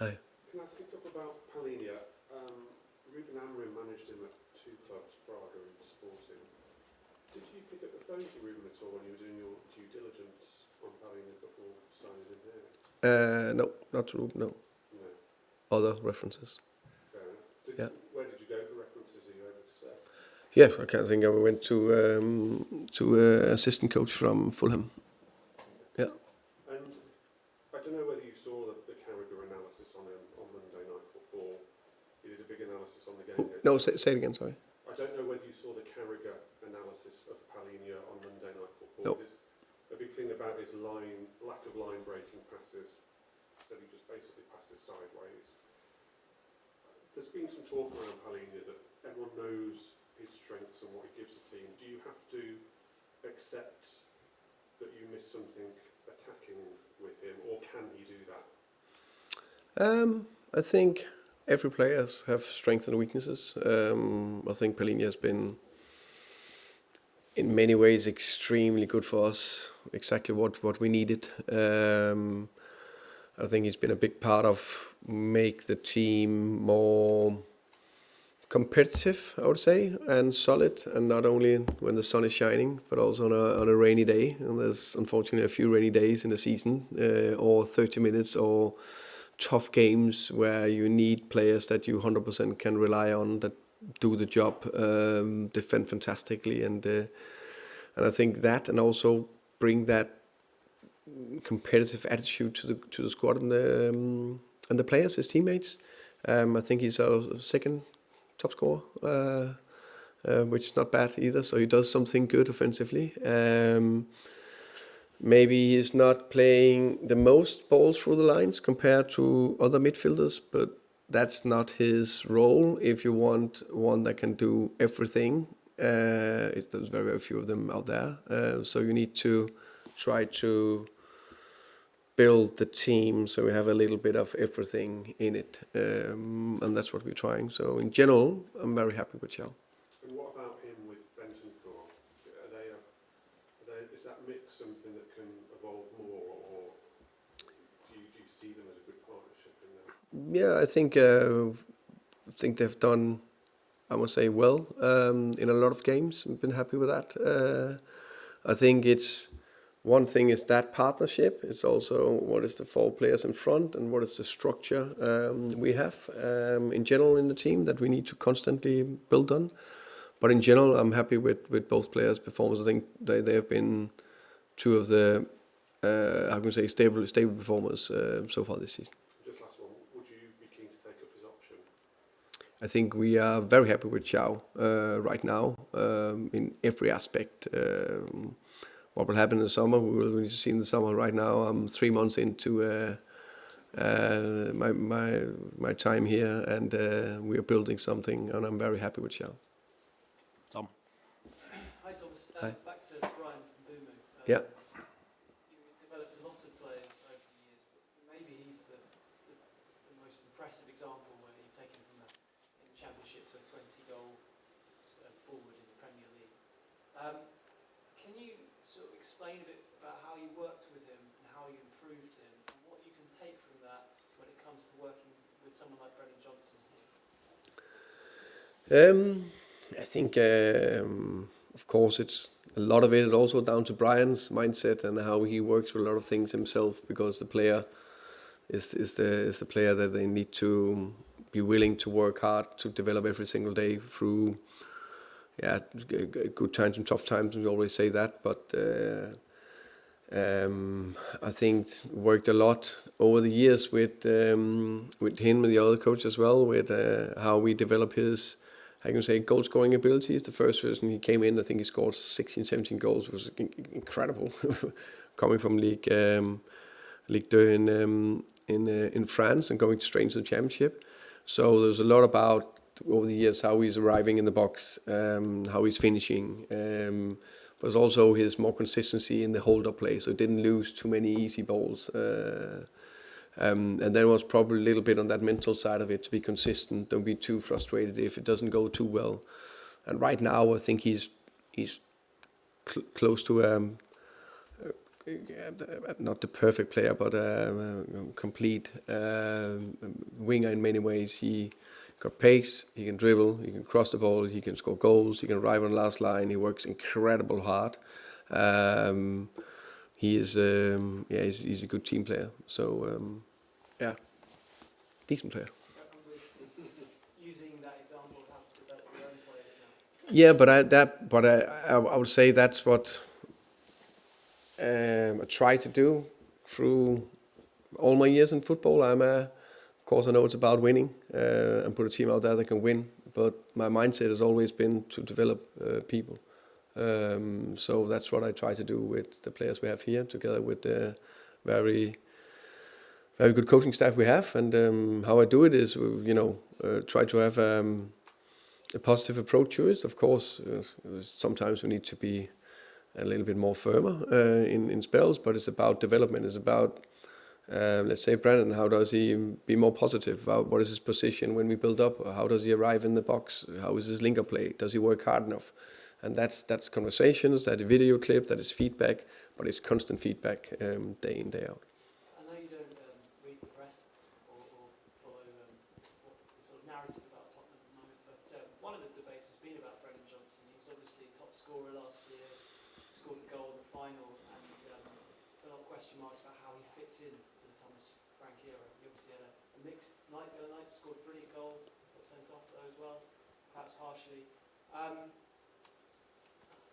Hi. Can I ask a couple about Palhinha? Ruben Amorim managed him at two clubs, Braga and Sporting. Did you pick up the phone to Ruben at all when you were doing your due diligence on Palhinha before signing him here? No, not true. No, No, other references. fair enough. Yeah. Where did you go for references? Are you able to say? Yes, I can think I went to assistant coach from Fulham. Yeah. And I don't know whether you saw the Carragher analysis on him on Monday Night Football. He did a big analysis on the game. No, say it again. Sorry. I don't know whether you saw the Carragher analysis of Palhinha on Monday Night Football. No. Because a big thing about his lack of line breaking passes, so he just basically passes sideways. There's been some talk around Palhinha that everyone knows his strengths and what he gives the team. Do you have to accept that you miss something attacking with him, or can he do that? I think every player have strengths and weaknesses. I think Palhinha has been, in many ways, extremely good for us. Exactly what we needed. I think he's been a big part of make the team more competitive, I would say, and solid, and not only when the sun is shining, but also on a rainy day. And there's unfortunately a few rainy days in the season, or 30 minutes, or tough games where you need players that you 100% can rely on, that do the job, defend fantastically, and I think that, and also bring that competitive attitude to the squad and the players, his teammates. I think he's our second top scorer, which is not bad either. So he does something good offensively. Maybe he's not playing the most balls through the lines compared to other midfielders, but that's not his role. If you want one that can do everything, there's very, very few of them out there. So you need to try to build the team so we have a little bit of everything in it, and that's what we're trying. So in general, I'm very happy with Xiao. And what about him with Bentancur? Is that mix something that can evolve more, or do you see them as a good partnership in there? Yeah, I think they've done, I must say, well in a lot of games. I've been happy with that. I think it's one thing is that partnership. It's also what is the four players in front and what is the structure we have in general in the team that we need to constantly build on. But in general, I'm happy with both players' performance. I think they have been two of the how can I say stable performers so far this season. Just last one. Would you be keen to take up his option? I think we are very happy with Xiao right now in every aspect. What will happen in the summer, we will need to see in the summer. Right now, I'm 3 months into my time here, and we are building something, and I'm very happy with Xiao. Tom. Hi Thomas. Hi. Back to Brian from Boomer. Yeah. You've developed a lot of players over the years, but maybe he's the most impressive example where you've taken from in the Championship to a 20-goal forward in the Premier League. Can you sort of explain a bit about how you worked with him and how you improved him, and what you can take from that when it comes to working with someone like Brennan Johnson here? I think, of course, it's a lot of it is also down to Brian's mindset and how he works with a lot of things himself, because the player is the player that they need to be willing to work hard to develop every single day through good times and tough times. We always say that, but I think worked a lot over the years with him and the other coach as well, with how we develop his, I can say, goal scoring abilities. The first season he came in, I think he scored 16, 17 goals. It was incredible coming from Ligue 2 in France and going straight into the Championship. So there's a lot about over the years how he's arriving in the box, how he's finishing, but also his more consistency in the hold-up play, so didn't lose too many easy balls. And there was probably a little bit on that mental side of it, to be consistent, don't be too frustrated if it doesn't go too well. And right now I think he's close to not the perfect player, but a complete winger in many ways. He got pace, he can dribble, he can cross the ball, he can score goals, he can arrive on the last line. He works incredible hard. He is, he's a good team player. So yeah, decent player. Using that example of how to develop your own players now. Yeah, I would say that's what I try to do through all my years in football. Of course, I know it's about winning and put a team out there that can win. But my mindset has always been to develop people. So that's what I try to do with the players we have here, together with the very, very good coaching staff we have. And how I do it is, try to have a positive approach to it. Of course, sometimes we need to be a little bit more firmer in spells, but it's about development. It's about, let's say, Brandon, how does he be more positive? What is his position when we build up? How does he arrive in the box? How is his linker play? Does he work hard enough? And that's conversations, that's a video clip, that is feedback, but it's constant feedback day in, day out. I know you don't read the press or follow what the sort of narrative about Tottenham at the moment, but one of the debates has been about Brennan Johnson. He was obviously top scorer last year, scored a goal in the final, and a lot of question marks about how he fits in to the Thomas Frank era. He obviously had a mixed night the other night, scored a brilliant goal, got sent off though as well, perhaps harshly.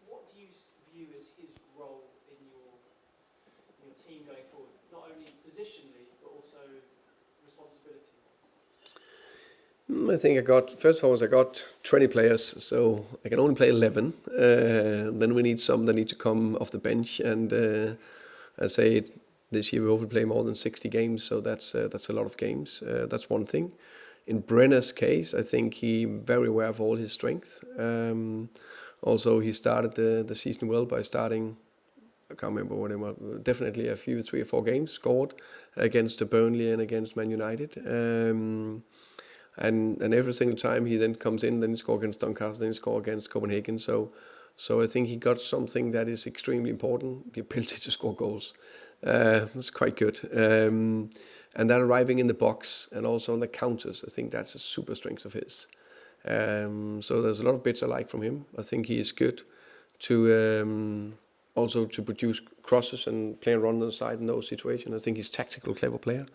What do you view as his role in your team going forward? Not only positionally, but also responsibility. I think first of all, I got 20 players, so I can only play 11. Then we need some that need to come off the bench, and I say this year we hope to play more than 60 games, so that's a lot of games. That's one thing. In Brenner's case, I think he very aware of all his strengths. Also, he started the season well by starting, I can't remember what it was, definitely a few, 3 or 4 games, scored against Burnley and against Man United. And every single time he then comes in, then he scores against Doncaster, then he scores against Copenhagen. So I think he got something that is extremely important, the ability to score goals. That's quite good. And then arriving in the box and also on the counters, I think that's a super strength of his. So there's a lot of bits I like from him. I think he is good to also to produce crosses and play around on the side in those situations. I think he's a tactical, clever player.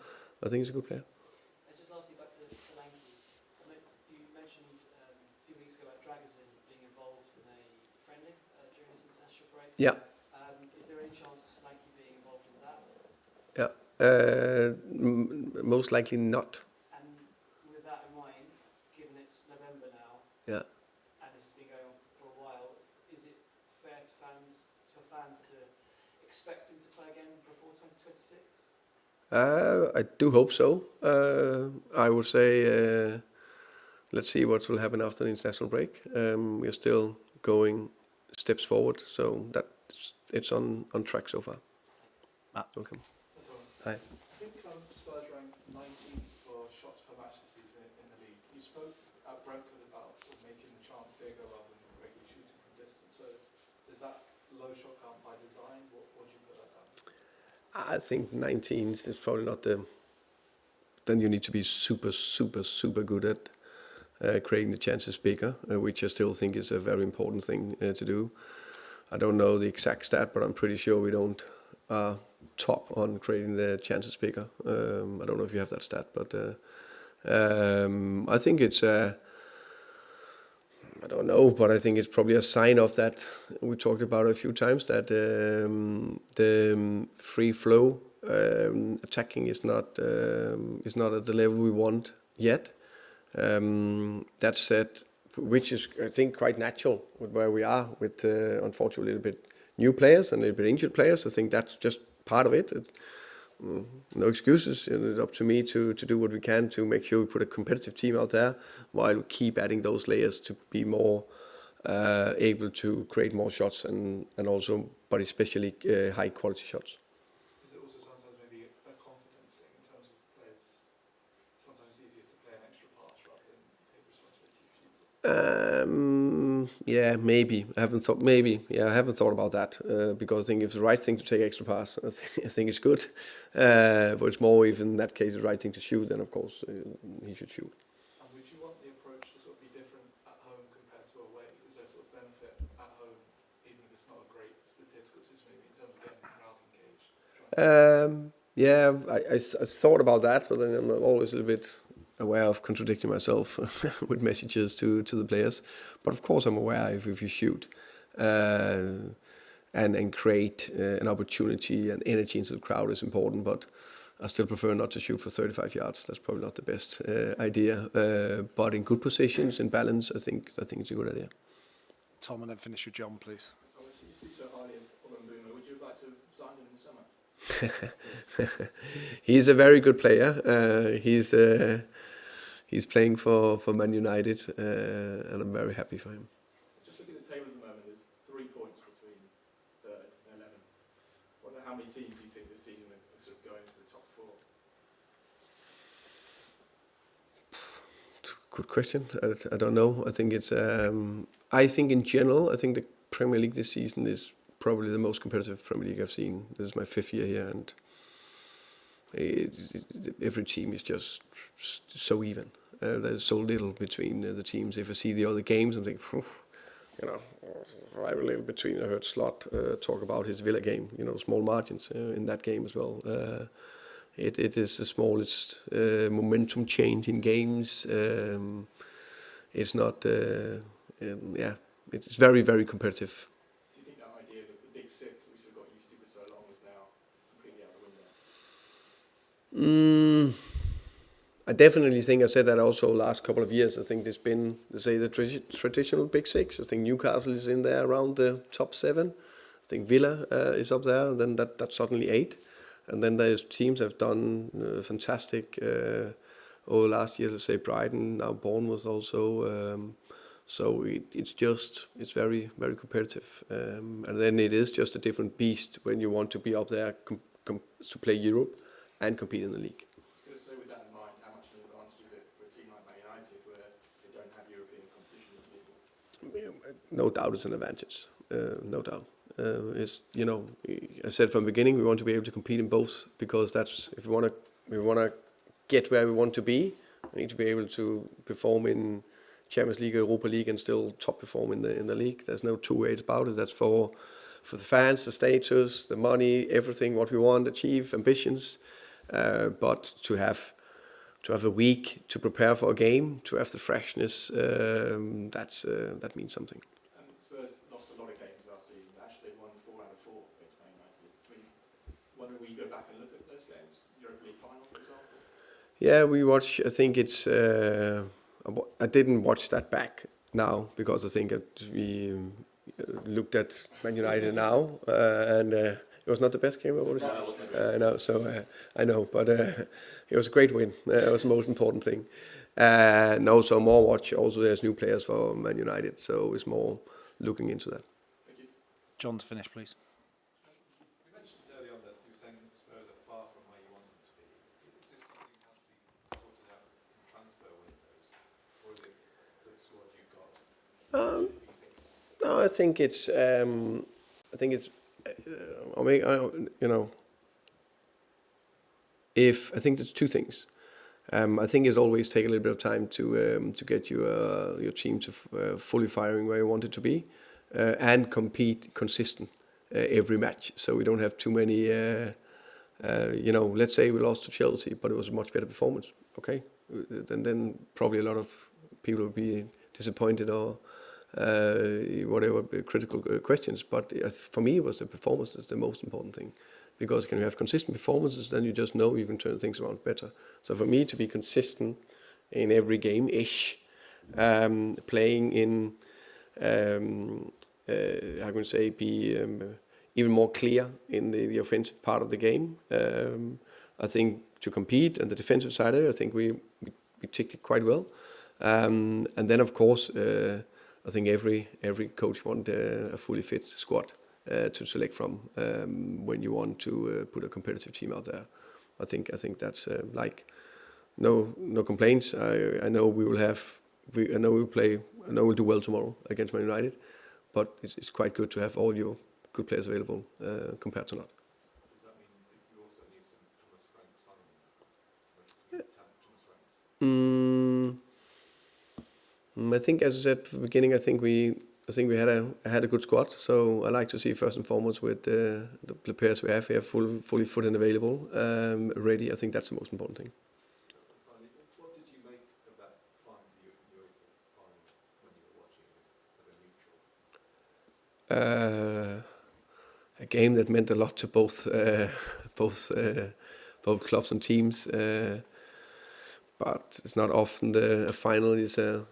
I think he's a good player. And just lastly, back to Solanke. You mentioned a few weeks ago about Dragosin being involved in a friendly during this international break. Yeah. Is there any chance of Solanke being involved in that? Yeah. Most likely not. And with that in mind, given it's November now, Yeah. and this has been going on for a while, is it fair to fans to expect him to play again before 2026? I do hope so. I would say let's see what will happen after the international break. We are still going steps forward, so it's on track so far. Welcome. Hi. I think Spurs ranked 19th for shots per match this season in the league. You spoke at Brentford about sort of making the chance bigger rather than regularly shooting from distance. So is that low shot count by design? What do you put that down to? I think 19th is probably not the. Then you need to be super, super, super good at creating the chances bigger, which I still think is a very important thing to do. I don't know the exact stat, but I'm pretty sure we don't top on creating the chances bigger. I don't know if you have that stat, but I think it's I don't know, but I think it's probably a sign of that. We talked about it a few times, that the free flow attacking is not at the level we want yet. That said, which is I think quite natural with where we are with unfortunately a little bit new players and a little bit injured players. I think that's just part of it. No excuses. It's up to me to do what we can to make sure we put a competitive team out there, while we keep adding those layers to be more able to create more shots and also, but especially high quality shots. Is it also sometimes maybe a confidence thing in terms of players? Sometimes easier to play an extra pass rather than take responsibility for you? Yeah, maybe. I haven't thought. Maybe, yeah, I haven't thought about that because I think it's the right thing to take extra pass. I think it's good, but it's more if in that case the right thing to shoot. Then of course he should shoot. And would you want the approach to sort of be different at home compared to away? Is there sort of benefit at home, even if it's not a great statistical situation, maybe in terms of getting the crowd engaged? Yeah, I thought about that, but then I'm always a little bit aware of contradicting myself with messages to the players. But of course, I'm aware if you shoot and create an opportunity and energy into the crowd is important. But I still prefer not to shoot for 35 yards. That's probably not the best idea. But in good positions, in balance, I think it's a good idea. Tom, and then finish with John, please. Thomas, you speak so highly of Boomer. Would you like to sign him in the summer? He's a very good player. He's playing for Man United, and I'm very happy for him. Just looking at the table at the moment, there's 3 points between 3rd and 11th. How many teams do you think this season are sort of going to the top 4? Good question. I don't know. I think it's. I think in general, I think the Premier League this season is probably the most competitive Premier League I've seen. This is my 5th year here, and every team is just so even. There's so little between the teams. If I see the other games, I'm thinking, rival little between. I heard Slot talk about his Villa game. Small margins in that game as well. It is the smallest momentum change in games. It's not. It's very, very competitive. Do you think that idea that the big 6 that we sort of got used to for so long is now completely out the window? I definitely think I've said that also last couple of years. I think there's been, the traditional big 6. I think Newcastle is in there around the top 7. I think Villa is up there. Then that's suddenly 8. And then there's teams that have done fantastic over last year. Let's say Brighton, now Bournemouth also. So it's very, very competitive. And then it is just a different beast when you want to be up there to play Europe and compete in the league. I was going to say, with that in mind, how much of an advantage is it for a team like Man United where they don't have European competition as legal? No doubt it's an advantage. No doubt. I said from the beginning we want to be able to compete in both, because that's if we want to get where we want to be, we need to be able to perform in Champions League, Europa League, and still top perform in the league. There's no two ways about it. That's for the fans, the status, the money, everything what we want, achieve, ambitions. But to have a week to prepare for a game, to have the freshness, that means something. And Spurs lost a lot of games last season. Actually, they won 4 out of 4 against Man United. When we go back and look at those games, Europa League final, for example. Yeah, we watch. I think it's. I didn't watch that back now because I think we looked at Man United now, and it was not the best game. What was it? No, so I know, but it was a great win. It was the most important thing. So more watch. Also, there's new players for Man United, so it's more looking into that. Thank you. John, to finish, please. You mentioned earlier on that you were saying that Spurs are far from where you want them to be. Is this something that has to be sorted out in transfer windows, or is it the squad you've got? No, I think it's. I think there's two things. I think it's always take a little bit of time to get your team to fully firing where you want it to be, and compete consistent every match. So we don't have too many. Let's say we lost to Chelsea, but it was a much better performance. Okay, then probably a lot of people will be disappointed or whatever critical questions. But for me, it was the performance is the most important thing. Because can you have consistent performances, then you just know you can turn things around better. So for me to be consistent in every game-ish, playing in, how can I say, be even more clear in the offensive part of the game. I think to compete on the defensive side, I think we ticked it quite well. And then of course, I think every coach wants a fully fit squad. To select from when you want to put a competitive team out there. I think that's no complaints. I know we will have I know we'll do well tomorrow against Man United, but it's quite good to have all your good players available compared to not. Does that mean that you also need some Thomas Frank signing? Thomas Franks? I think, as I said at the beginning, I think we had a good squad. So I like to see first and foremost with the players we have here fully fit and available, ready. I think that's the most important thing. Finally, what did you make of that final, the UEFA final, when you were watching it as a neutral? A game that meant a lot to both clubs and teams, but it's not often a final is a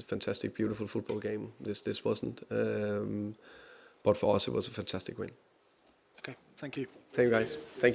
fantastic, beautiful football game. This wasn't, but for us it was a fantastic win. Okay, thank you. Thank you, guys. Thank you.